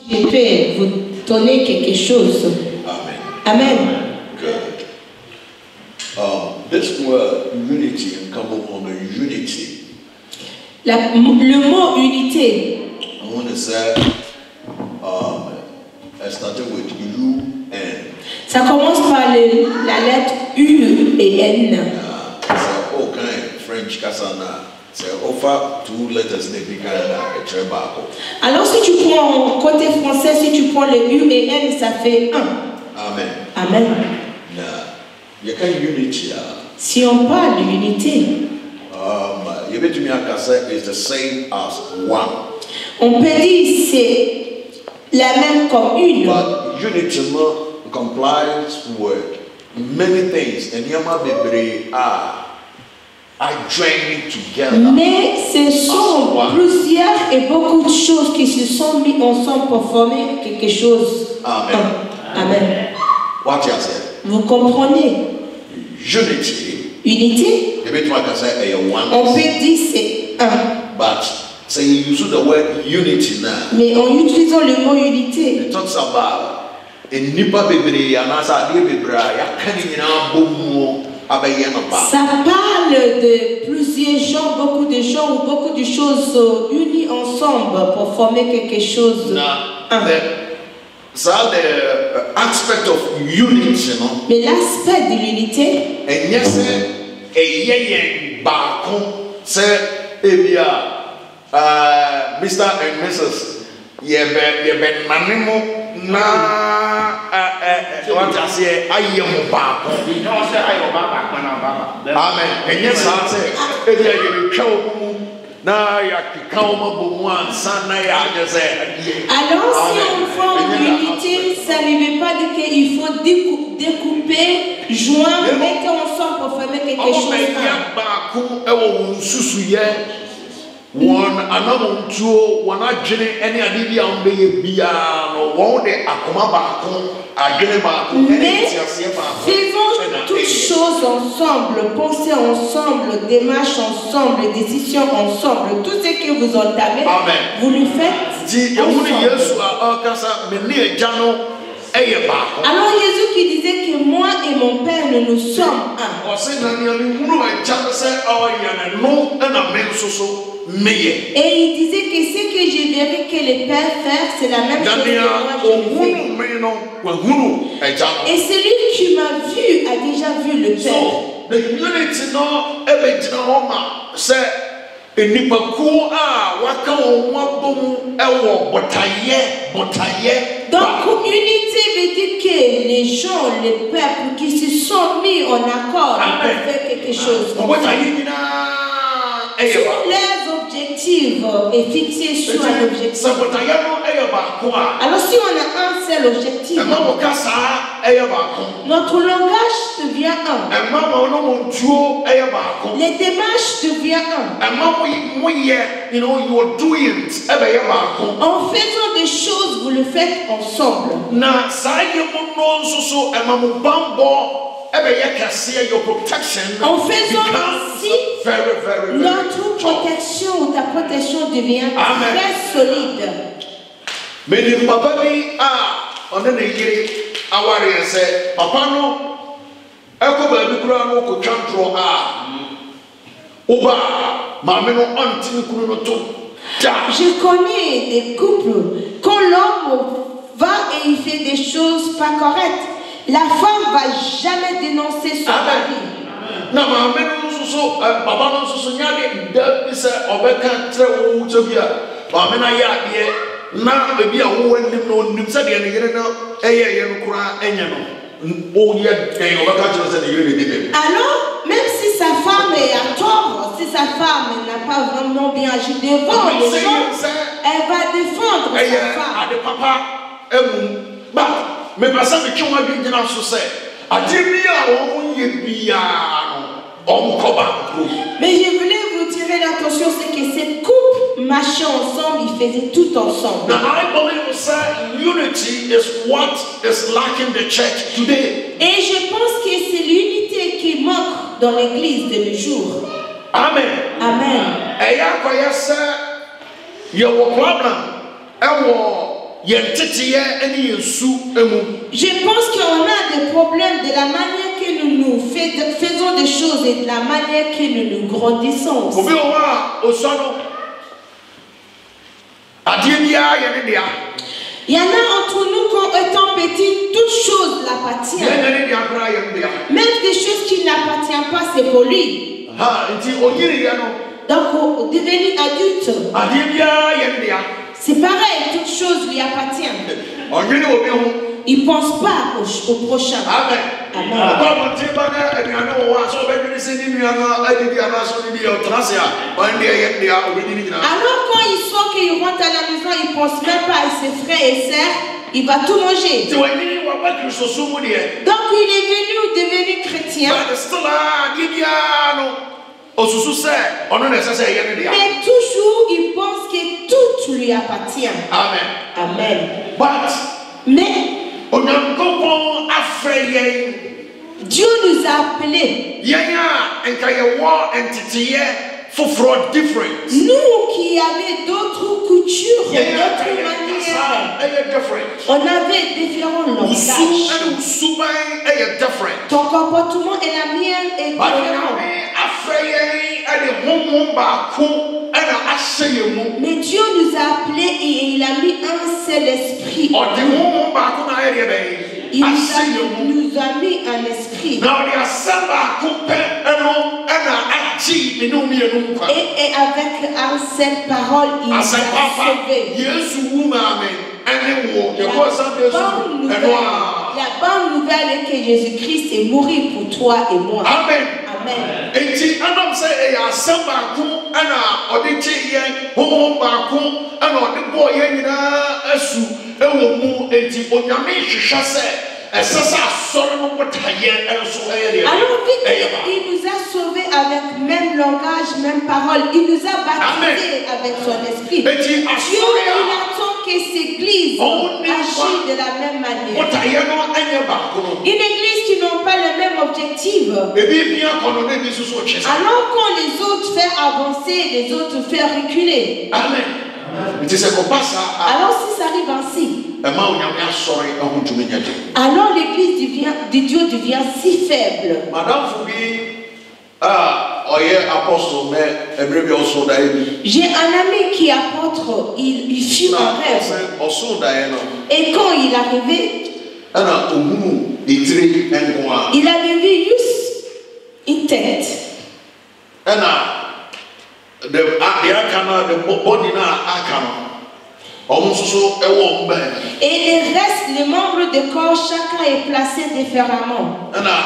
Je peux vous donner quelque chose. Amen. Amen. Good. This word unity come on the unity. Le mot unité. I want to say, I started with U N. Ça commence par la lettre U et N. C'est aucun French kasana. C'est offer 2 letters they begin a trebako. Alors si tu prends côté français, si tu prends le U et N, ça fait 1. Amen. Amen. You can unity. Si on parle d'unité, you bet me is the same as one. On peut dire c'est la même comme une. But unity complies with many things, and yama bebre are joining together. Mais ce sont plusieurs et beaucoup de choses qui se sont mis ensemble pour former quelque chose. Amen. Amen. What you say? Vous comprenez? Unity. Unité. On peut dire c'est un. But say you use the word unity now. Mais en utilisant le mot unité. It talks about nipa bebre anasa de bebre ya kan nyina bomu abaye no ba. Ça parle de plusieurs gens, beaucoup de gens ou beaucoup de choses unies ensemble pour former quelque chose. So the aspect of unity, no? Mais l'aspect de l'unité. And yes, a baako say ebia Mr. and Mrs. Yebe manimo na what I say ayemo baako. You don't say ayo baba na baba. Amen. And yes, I say ebia you twa na ya kikaoma bomwan sana ya jese. Alors si on forme l'unité, ça ne veut pas dire qu'il faut découper, joindre, mettre ensemble pour former quelque chose. One another two, one adjene any adidi ambeye bia no one de akoma baako adjene baako. Mais faisons toutes choses ensemble, pensez ensemble, démarche ensemble, décision ensemble, tout ce que vous entamez, vous le faites ensemble. Alors Jésus qui disait que moi et mon Père nous sommes un. Et il disait que ce que je verrai que le Père faire, c'est la même chose que moi je fais. Et celui qui m'a vu a déjà vu le Père. Donc unité veut dire que les gens, les peuples qui se sont mis en accord pour faire quelque chose. Tous les objectifs est fixé sur un objectif. Alors si on a un seul objectif, notre langage devient un. Les démarches deviennent un. En faisant des choses, vous le faites ensemble. En faisant ainsi, notre protection ou ta protection devient très solide. Mais le papa dit, on a dit, papa non, je connais des couples, quand l'homme va et il fait des choses pas correctes, la femme va jamais dénoncer son mari. Alors, même si sa femme est à tort, si sa femme n'a pas vraiment bien agi devant les gens, elle va défendre sa femme. Mais je voulais vous tirer l'attention, c'est que ces couples marchaient ensemble, ils faisaient tout ensemble. Now I believe that unity is what is lacking the church today. Et je pense que c'est l'unité qui manque dans l'église de nos jours. Amen. Amen. Et il y a un problème. Je pense qu'on a des problèmes de la manière que nous faisons des choses et de la manière que nous grandissons. Il y en a entre nous quand étant petits, toutes choses l'appartiennent. Même des choses qui n'appartiennent pas, c'est pour lui. Donc, devenir adulte, c'est pareil, toutes choses lui appartiennent. Il ne pense pas au prochain. Amen. Amen. Alors quand il sort qu'il rentre à la maison, il ne pense même pas à ses frères et sœurs, il va tout manger. Donc il est devenu chrétien. Mais toujours il pense que tout lui appartient. Amen. Amen. Mais Dieu nous a appelés. Nous qui avions d'autres coutumes, d'autres manières, on avait différents langages. Ton comportement et la mienne est différent. Mais Dieu nous a appelés et il a mis un seul esprit. Il nous a mis un esprit. Et avec un seul parole, il nous a sauvés. La bonne nouvelle est que Jésus-Christ est mort pour toi et moi. Amen. Amen. Alors vite, il nous a sauvés avec même langage, même parole. Il nous a baptisés avec son esprit. Dieu, il attend que cette église agisse de la même manière. Une église qui n'a pas le même objectif. Alors quand les autres font avancer, les autres font reculer. Amen. Alors si ça arrive ainsi, alors l'église de Dieu devient si faible. J'ai un ami qui est apôtre, il fut un rêve. Et quand il est arrivé, il avait vu juste une tête. Et les restes, les membres du corps, chacun est placé différemment. Alors,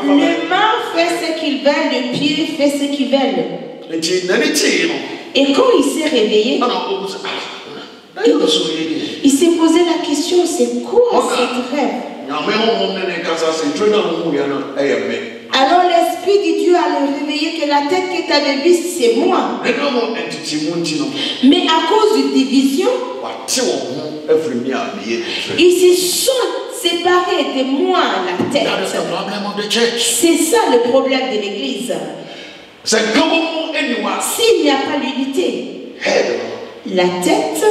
les mains font ce qu'ils veulent, le pied fait ce qu'ils veulent. Et quand il s'est réveillé, il s'est posé la question, c'est quoi cette rêve? Alors l'Esprit de Dieu a le réveillé que la tête que tu avais vue, c'est moi. Mais à cause de division, ils se sont séparés de moi la tête. C'est ça le problème de l'église. S'il n'y a pas l'unité, la tête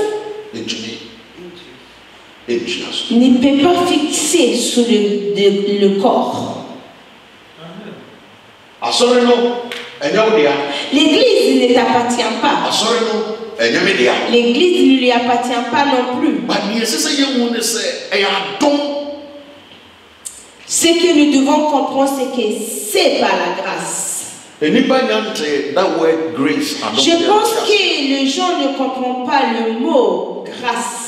ne peut pas fixer sur le corps. L'église ne t'appartient pas. L'église ne lui appartient pas non plus. Ce que nous devons comprendre, c'est que c'est par la grâce. Je pense que les gens ne comprennent pas le mot grâce.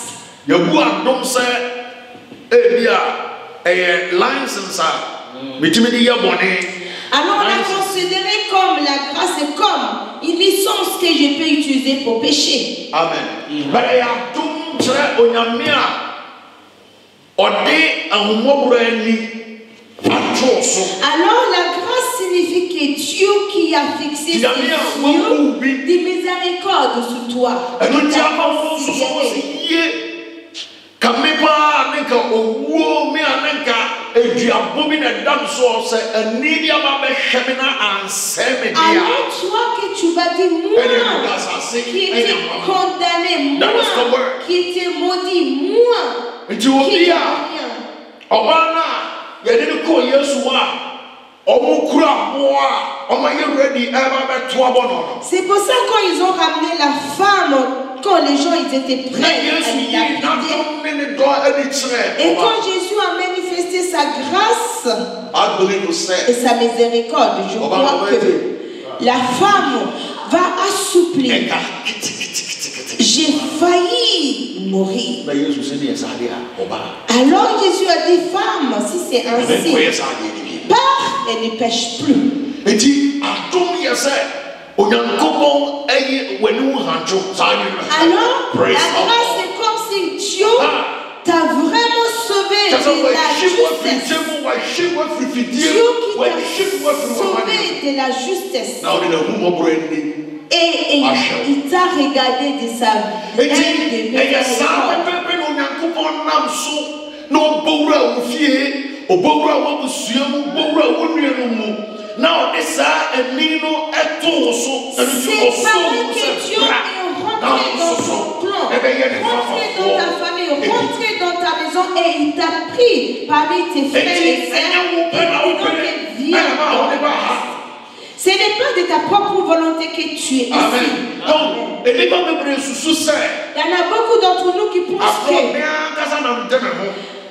Alors on a considéré comme la grâce est comme une licence que je peux utiliser pour pécher. Amen. Alors la grâce signifie que Dieu qui a fixé ses yeux de miséricorde sur toi. Alors toi que tu vas dire moi qui était condamné, moi qui était maudit, moi qui n'ai rien. C'est pour ça quand ils ont ramené la femme, quand les gens ils étaient prêts à et quand Jésus a manifesté sa grâce et sa miséricorde, je crois que la femme va assouplir. J'ai failli mourir. Alors Jésus a dit, femme, si c'est ainsi, pars et ne pêche plus. Alors, la grâce est comme si Dieu t'a vraiment sauvé de la justesse. Dieu qui t'a sauvé de la justesse. Et il t'a regardé de sa vie. Now, this a nino etoso. C'est pareil que Dieu est rentré dans son plan, rentré dans ta famille, rentré dans ta maison et il t'a pris parmi tes frères et sœurs et donc viens. Ce n'est pas de ta propre volonté que tu es ici. Amen. Il y en a beaucoup d'entre nous qui pensent que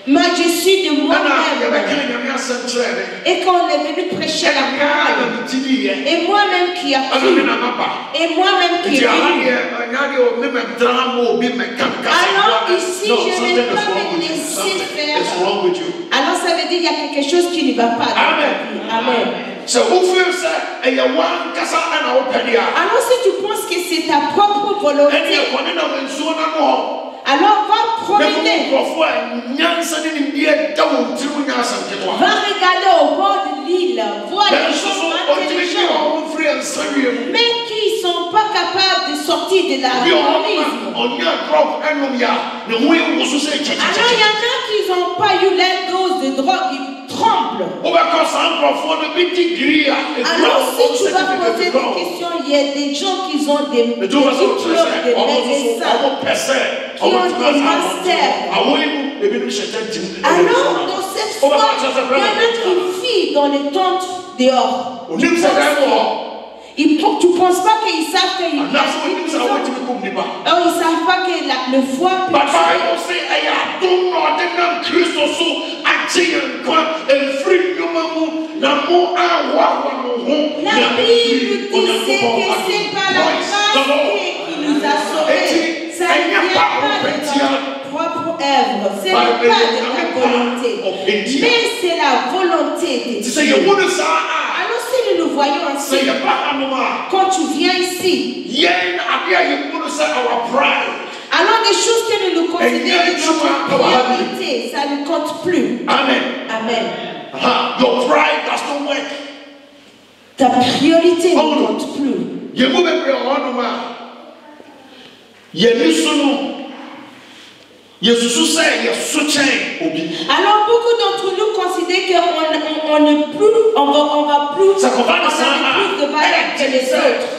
moi je suis de moi-même. Et quand on est venu prêcher la parole, et moi-même qui a cru, et moi-même qui ai cru. Alors ici, je ne vais pas me laisser faire. Alors ça veut dire qu'il y a quelque chose qui ne va pas. Amen. Amen. Alors si tu penses que c'est ta propre volonté, alors va promener. Va regarder au bord de l'île, voir les gens intelligents, mais qui ne sont pas capables de sortir de l'alcoolisme. Alors il y en a qui n'ont pas eu leur dose de drogue, ils tremblent. Alors si tu vas poser des questions, il y a des gens qui ont des diplômes de médecins, qui ont des masters. Alors dans cette foi, il y en a qui vivent dans les tentes dehors. Tu ne penses pas qu'ils savent qu'ils vivent. Alors ils ne savent pas que le foie peut tuer. La Bible disait que c'est par la grâce qui nous a sauvés. Ça ne vient pas de notre propre œuvre. Ce n'est pas de ta volonté. Mais c'est la volonté de Dieu. Alors si nous nous voyons ainsi, quand tu viens ici, alors des choses que nous considérons comme notre priorité, ça ne compte plus. Amen. Amen. Your pride does not work. Ta priorité ne compte plus. Alors beaucoup d'entre nous considèrent qu'on ne va plus de valeur que les autres.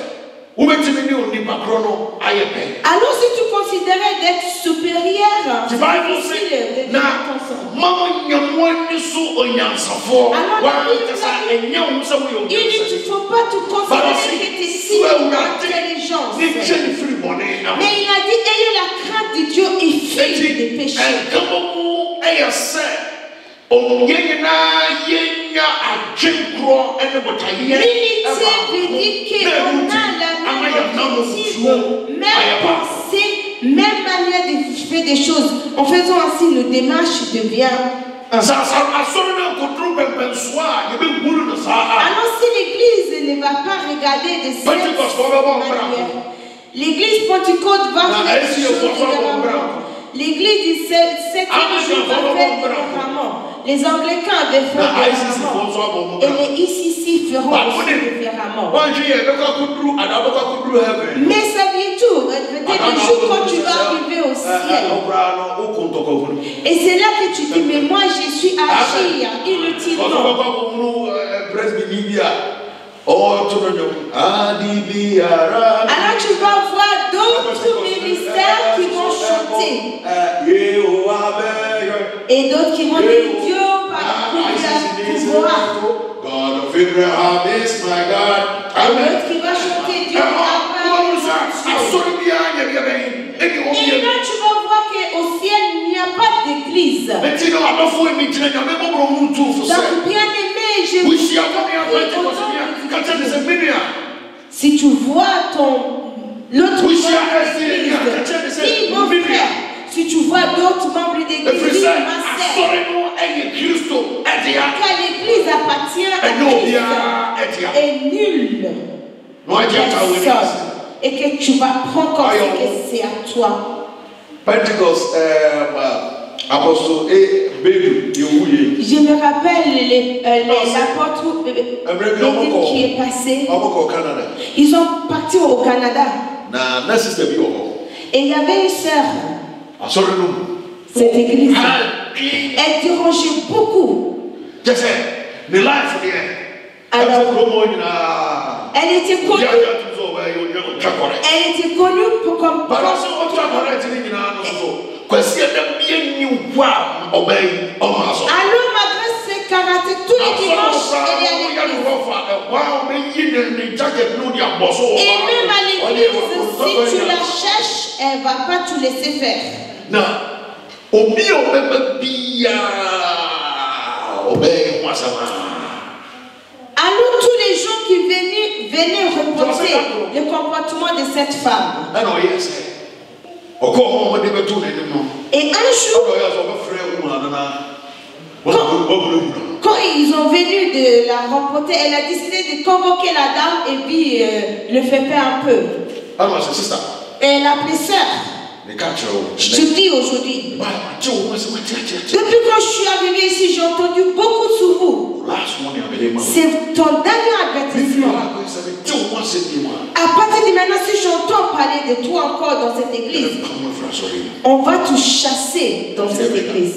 Alors si tu considérais d'être supérieur, c'est difficile de devenir conscient. Alors il ne faut pas te considérer que tu es si intelligent. Mais il a dit, ayez la crainte de Dieu et fuyez des péchés. L'unité veut dire qu'on a la même objectif, même pensée, même manière de faire des choses. En faisant ainsi, nos démarches deviennent. Alors si l'église ne va pas regarder de cette manière, l'église Pentecôte va faire des choses différemment. L'église de cette jour va faire différemment. les Anglicans avaient fait différemment. Et les ICC feront aussi différemment. Mais saviez-tu, peut-être le jour quand tu vas arriver au ciel, et c'est là que tu dis, mais moi je suis agi inutilement. Alors tu vas voir d'autres ministères qui vont chanter. Et d'autres qui vont dire Dieu par pouvoir. God of Abraham is my God. Et d'autres qui vont chanter Dieu d'Abraham. Et là tu vas voir qu'au ciel il n'y a pas d'église. Donc bien aimé, je vous si tu vois l'autre membre d'église, mon frère, si tu vois d'autres membres d'église, ma sœur, car l'église appartient à Christ et nul personne, et que tu vas prendre comme que c'est à toi. Pentecost, Apostle je me rappelle l'apôtre qui est passé. Ils sont partis au Canada. Et il y avait une sœur. Cette église. Elle dérangeait beaucoup. Alors, elle était connue. Elle était connue comme alors malgré ses caractères, tous les dimanches, elle est à l'église. Et même à l'église, si tu la cherches, elle ne va pas te laisser faire. Alors tous les gens qui venaient reporter le comportement de cette femme. Et un jour, quand ils ont venu de la remporter, elle a décidé de convoquer la dame et puis le faire peur un peu. Et elle a appelé sœur. Je te dis aujourd'hui, depuis quand je suis arrivé ici, j'ai entendu beaucoup sur vous. C'est ton dernier avertissement. À partir de maintenant, si j'entends parler de toi encore dans cette église, on va te chasser dans cette église.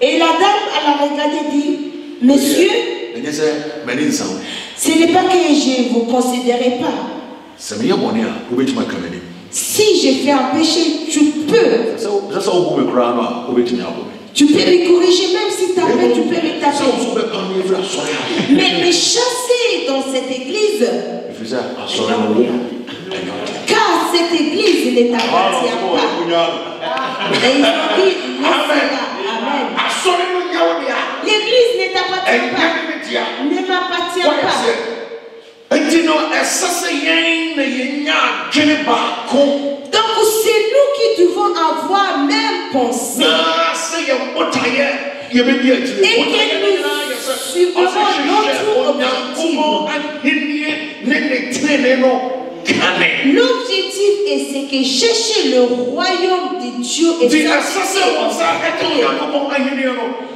Et la dame, elle a regardé et dit, monsieur, ce n'est pas que je ne vous considérais pas. Si j'ai fait un péché, tu peux. Tu peux me corriger, même si tu as fait, tu peux me taper. Mais me chasser dans cette église, car cette église ne t'appartient pas. Et ils ont dit, laissez-la. Amen. L'église ne t'appartient pas. Ne m'appartient pas. Donc c'est nous qui devons avoir même pensée. Et que nous suivrons notre objectif. L'objectif est que chercher le royaume de Dieu et donc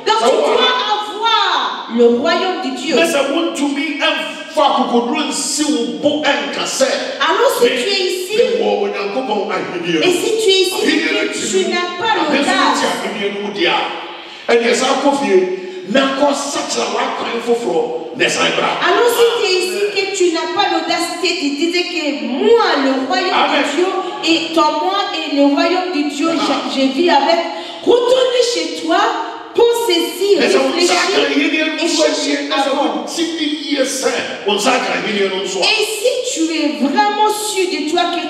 tu dois avoir le royaume de Dieu. Alors si tu es ici, et si tu es ici et que tu n'as pas l'audace, alors si tu es ici que tu n'as pas l'audacité de dire que moi le royaume de Dieu est en moi et le royaume de Dieu je vis avec, retourne chez toi. Pense ici, réfléchir et chercher avant. Et si tu es vraiment sûr de toi que tu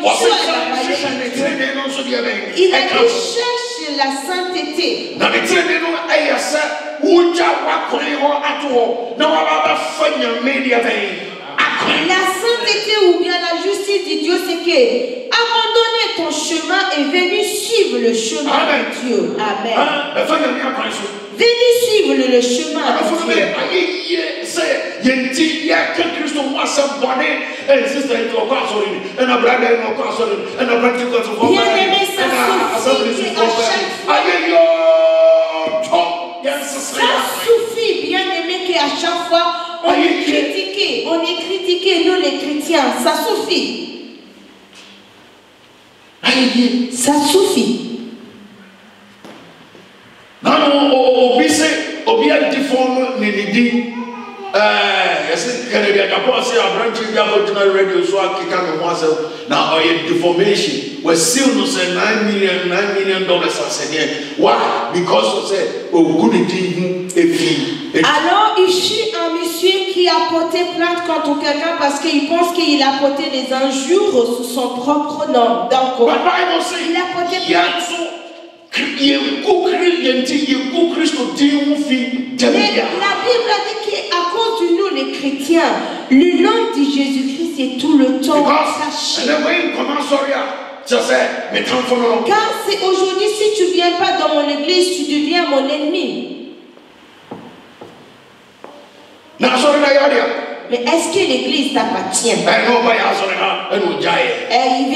il a dit cherche la sainteté. La sainteté ou bien la justice de Dieu, c'est que abandonner ton chemin et venir suivre le chemin de Dieu. Amen. Venez suivre le chemin de Dieu. Bien aimé, ça suffit à chaque fois. on est critiqué, nous les chrétiens, ça suffit. Ça suffit. Non, obi a déforme Nidi. Canada, radio so now deformation was still no say $9 million why? Because of say alors ici un monsieur qui a porté plainte contre quelqu'un parce qu'il pense qu'il a porté des injures sous son propre nom. Donc il a porté plainte. Mais la Bible dit qu'à cause de nous les chrétiens, le nom de Jésus-Christ est tout le temps caché. Car c'est aujourd'hui, si tu ne viens pas dans mon église, tu deviens mon ennemi. Mais est-ce que l'église t'appartient? Il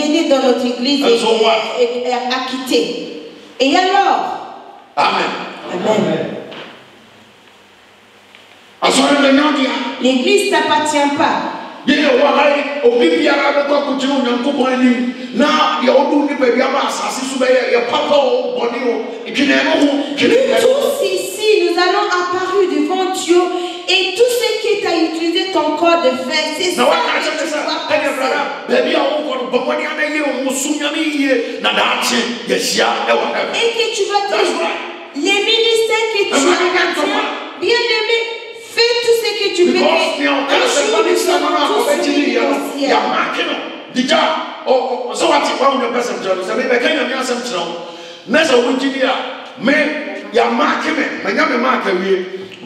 venait dans notre église et a quitté. Et alors? Amen. L'église ne t'appartient pas. Mais tous ici, nous allons apparu devant Dieu et tout ce qui t'a utilisé ton corps de faire, c'est ça que tu vas passer. Et que tu vas dire, les ministères que tu as, bien aimé, fais tout ce que tu peux. Un jour, nous serons tous unis au ciel.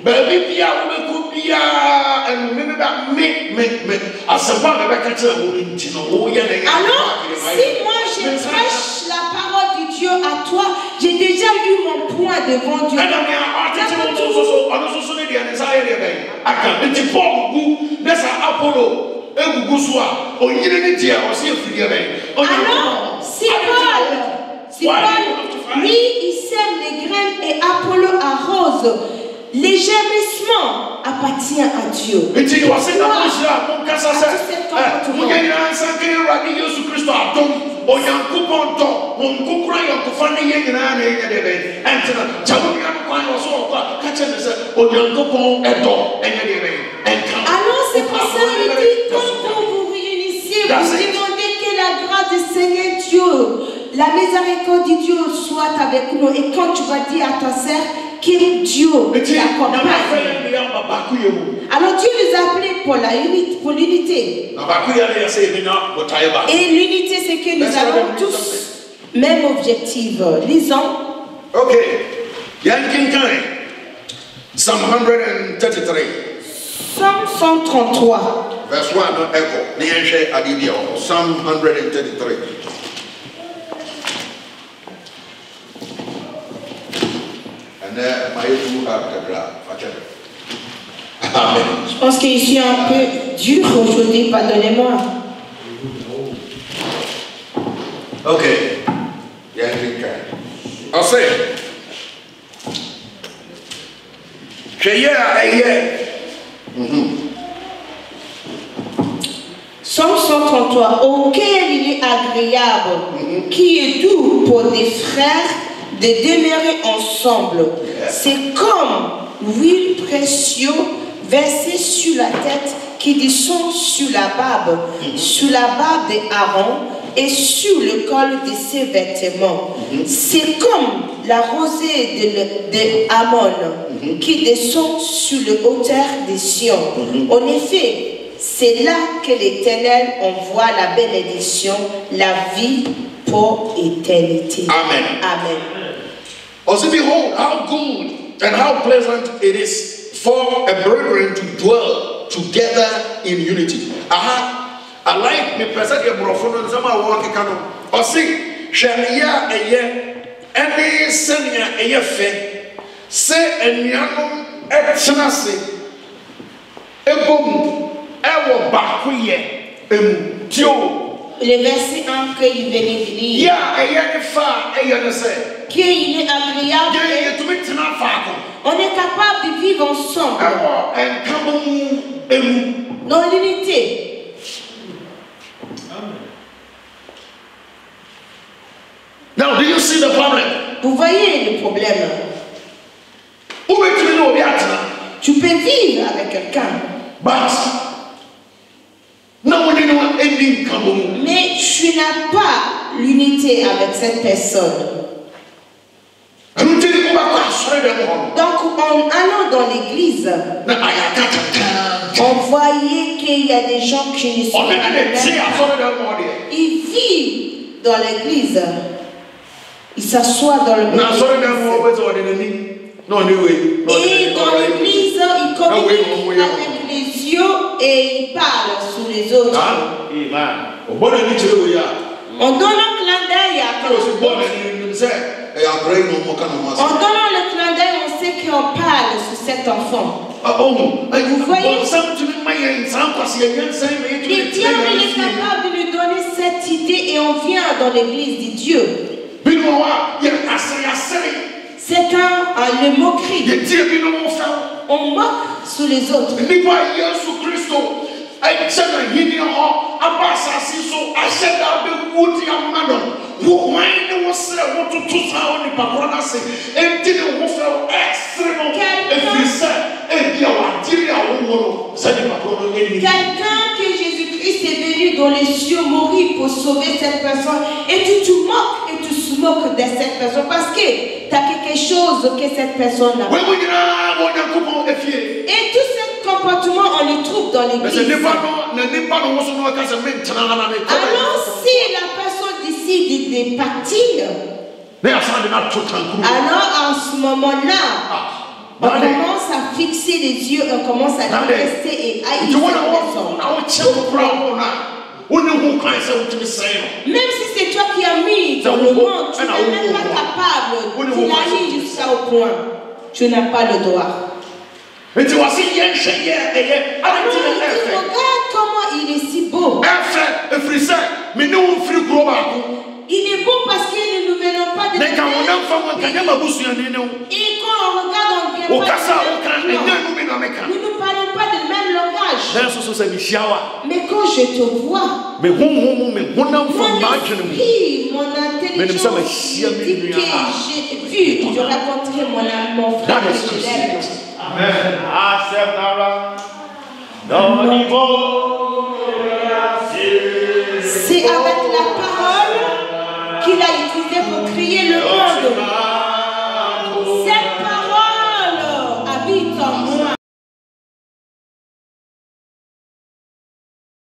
Baby, Pia, and alors, si moi je prêche la parole de Dieu à toi, j'ai déjà eu mon point devant Dieu. Alors, si Paul, lui, il sème les graines et Apollo arrose. Les gémissements appartiennent à Dieu. Alors c'est pour ça qu'il dit, quand vous vous réunissez, vous demandez que la grâce du Seigneur Dieu, la miséricorde de Dieu soit avec nous. Et quand tu vas dire à ta sœur, que Dieu t'accompagne. Alors Dieu les a appelés pour l'unité. Et l'unité, c'est que nous avons tous même objectif. Lisons. Ok. Psalm 133. Psalm 133. Verse 1 echo. Psalm 133. Amen. Je pense que je suis un peu dur aujourd'hui, pardonnez-moi. Ok. I'll say. Psalm 133. Auquel il est agréable, qui est doux pour des frères de demeurer ensemble. C'est comme l'huile précieuse versée sur la tête qui descend sur la barbe d'Aaron et sur le col de ses vêtements. C'est comme la rosée de Amon qui descend sur le hauteur des Sion. En effet, c'est là que l'Éternel envoie la bénédiction, la vie pour éternité. Amen. Amen. Also, behold, how good and how pleasant it is for a brethren to dwell together in unity. I like me present your brother and some work cano. Or see, Sharia a year, any senior a year fair, say a young excellency, a boom, a bakuye, Le verset 1 qu'il venait de lire. Qu'il est agréable. On est capable de ils vivent ensemble. Dans l'unité. Now, do you see the problem? Vous voyez le problème? Tu peux vivre avec quelqu'un. Mais tu n'as pas l'unité avec cette personne. Donc, en allant dans l'église, on voyait qu'il y a des gens qui ne sont pas. Ils vivent dans l'église. Ils s'assoient dans le même église. Et dans l'église, ils communiquent avec les yeux et ils parlent sur les autres. On donne un clin d'œil à en donnant le clin d'œil, on sait qu'on parle sur cet enfant. Vous voyez? Et Dieu est capable de lui donner cette idée et on vient dans l'église de Dieu. C'est le moquerie. On moque sur les autres. Quelqu'un que Jésus-Christ est venu dans les cieux mourir pour sauver cette personne et tu te moques et tu se moques de cette personne parce que tu as quelque chose que cette personne n'a pas. Et tout ce comportement on le trouve dans l'église. Alors si la personne décide de partir, alors en ce moment-là, on commence à fixer les yeux, on commence à détester et haïr cette personne. Même si c'est toi qui as mis dans le monde, tu n'es même pas capable de l'haïr jusqu'à au point. Tu n'as pas le droit. Alors, regarde comment il est si beau. Il est beau parce que nous ne venons pas de la même. Et quand on regarde, on ne vient pas nous ne parlons pas du même langage. Mais quand je te vois, mon intelligence me dit que j'ai vu, je rencontrais mon frère et je l'aime. Amen. C'est avec la parole qu'il a utilisé pour créer le monde.